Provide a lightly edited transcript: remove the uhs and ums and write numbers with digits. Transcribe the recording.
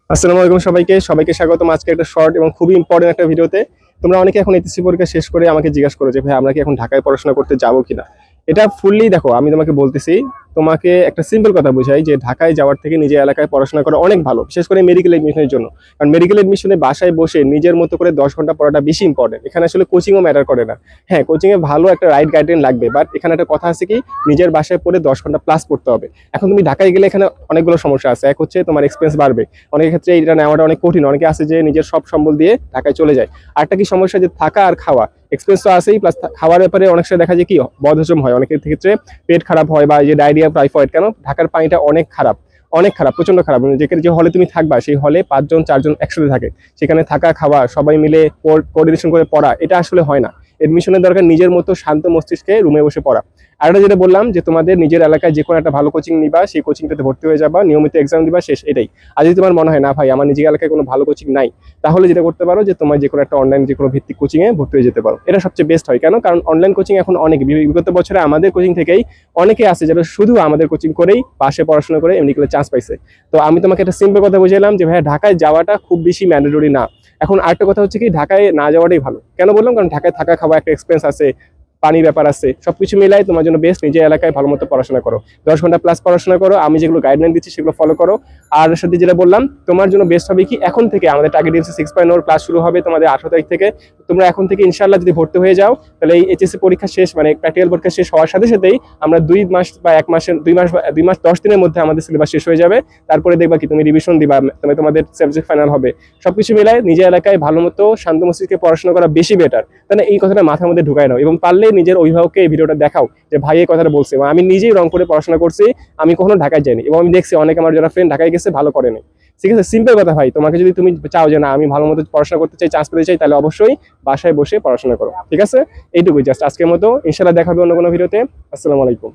আসসালামু আলাইকুম সবাইকে স্বাগতম আজকে একটা শর্ট এবং খুবই ইম্পর্টেন্ট একটা ভিডিওতে। তোমরা অনেকে এখন এইচএসসি পরীক্ষা শেষ করে আমাকে জিজ্ঞাসা করো যে ভাই আমরা কি এখন ঢাকায় পড়াশোনা করতে যাবো কিনা। এটা ফুললি দেখো, আমি তোমাকে বলতেছি, তোমাকে একটা সিম্পল কথা বুঝাই যে ঢাকায় যাওয়ার থেকে নিজের এলাকায় পড়াশোনা করা অনেক ভালো, বিশেষ করে মেডিকেল এডমিশনের জন্য। কারণ মেডিকেল এডমিশনে বাসায় বসে নিজের মতো করে 10 ঘন্টা পড়াটা বেশি ইম্পর্টেন্ট। এখানে আসলে কোচিংও ম্যাটার করে না। হ্যাঁ, কোচিংয়ে ভালো একটা রাইট গাইডলাইন লাগবে, বাট এখানে একটা কথা আছে কি, নিজের বাসায় পড়ে 10 ঘন্টা প্লাস পড়তে হবে। এখন তুমি ঢাকায় গেলে এখানে অনেকগুলো সমস্যা আছে। এক হচ্ছে তোমার এক্সপেন্স বাড়বে, অনেকের ক্ষেত্রে এটা নেওয়াটা অনেক কঠিন। অনেকে আছে যে নিজের সব সম্বল দিয়ে ঢাকায় চলে যায়। আরেকটা কি সমস্যা, যে থাকা আর খাওয়া, এক্সপেন্স তো আছেই, প্লাস খাওয়ার ব্যাপারে অনেক সময় দেখা যায় কি বদহজম হয়, অনেকের ক্ষেত্রে পেট খারাপ হয়, বা এই যে ডায়রিয়া টাইফয়েড। কেন, ঢাকার পানিটা অনেক খারাপ, অনেক খারাপ, প্রচন্ড খারাপ। যেখানে যে হলে তুমি থাকবা সেই হলে 5 জন 4 জন একসাথে থাকে, সেখানে থাকা খাওয়া সবাই মিলে কোঅর্ডিনেশন করে পড়া, এটা আসলে হয় না। এডমিশনের দরকার নিজের মতো শান্ত মস্তিষ্কে রুমে বসে পড়া। আর একটা যেটা বললাম যে তোমাদের নিজের এলাকায় যে কোনো একটা ভালো কোচিং নিবা, সেই কোচিংটাতে ভর্তি হয়ে যাবা, নিয়মিত এক্সাম দিবা, শেষ, এটাই। আর যদি তোমার মনে হয় না ভাই আমার নিজের এলাকায় কোনো ভালো কোচিং নাই, তাহলে যেটা করতে পারো যে তোমার যে কোনো একটা অনলাইন যে কোনো ভিত্তিক কোচিং এ ভর্তি হয়ে যেতে পারো। এটা সবচেয়ে বেস্ট হয়। কেন, কারণ অনলাইন কোচিং এখন অনেক, বিগত বছরে আমাদের কোচিং থেকেই অনেকে আছে যারা শুধু আমাদের কোচিং করেই পাশে পড়াশোনা করে এমনি করে চান্স পাইছে। তো আমি তোমাকে একটা সিম্পল কথা বুঝাইলাম যে ভাইয়া ঢাকায় যাওয়াটা খুব বেশি ম্যান্ডেটরি না। এখন আরেকটা কথা হচ্ছে কি, ঢাকায় না যাওয়াটাই ভালো। কেন বললাম, কারণ ঢাকায় থাকা খাওয়া একটা এক্সপেন্স আছে, পানির ব্যাপার আছে, সবকিছু মিলাই তোমার জন্য বেস্ট নিজের এলাকায় ভালো মতো পড়াশোনা করো। 10 ঘন্টা প্লাস পড়াশোনা করো, আমি যেগুলো গাইডলাইন দিচ্ছি সেগুলো ফলো করো। আর সাথে যেটা বললাম, তোমার জন্য বেস্ট হবে কি, এখন থেকে আমাদের টার্গেট ডিএমসি 6.0 ক্লাস শুরু হবে তোমাদের 18 তারিখ থেকে। তোমরা এখন থেকে ইনশাল্লাহ যদি ভর্তি হয়ে যাও, তাহলে এই এইচএসসি পরীক্ষা শেষ, মানে প্র্যাকটিক্যাল পরীক্ষা শেষ হওয়ার সাথে সাথেই আমরা 2 মাস বা 1 মাসের 2 মাস 10 দিনের মধ্যে আমাদের সিলেবাস শেষ হয়ে যাবে। তারপরে দেখবা কি তুমি রিভিশন দিবা, তোমাদের সাবজেক্ট ফাইনাল হবে। সবকিছু মিলাই নিজের এলাকায় ভালো মতো শান্ত মস্তিষ্কে পড়াশোনা করা বেশি বেটার। তাহলে এই কথাটা মাথার মধ্যে ঢুকাই নাও, এবং পারলে নিজের অভিভাবককে এই ভিডিওটা দেখাও যে ভাই এই কথাটা বলছে। আমি নিজেই রংপুরে পড়াশোনা করছি, আমি কখনো ঢাকায় যাইনি, এবং আমি দেখছি অনেক আমার যারা ফ্রেন্ড ঢাকায় গেছে ভালো করেনি। ঠিক আছে, সিম্পল কথা ভাই। তোমাকে যদি তুমি চাও যে না আমি ভালো মতো পড়াশোনা করতে চাই, চান্স পেতে চাই, তাহলে অবশ্যই বাসায় বসে পড়াশোনা করো। ঠিক আছে, এইটুকুই জাস্ট আজকের মতো। ইনশাল্লাহ দেখা হবে অন্য কোনো ভিডিওতে। আসসালামু আলাইকুম।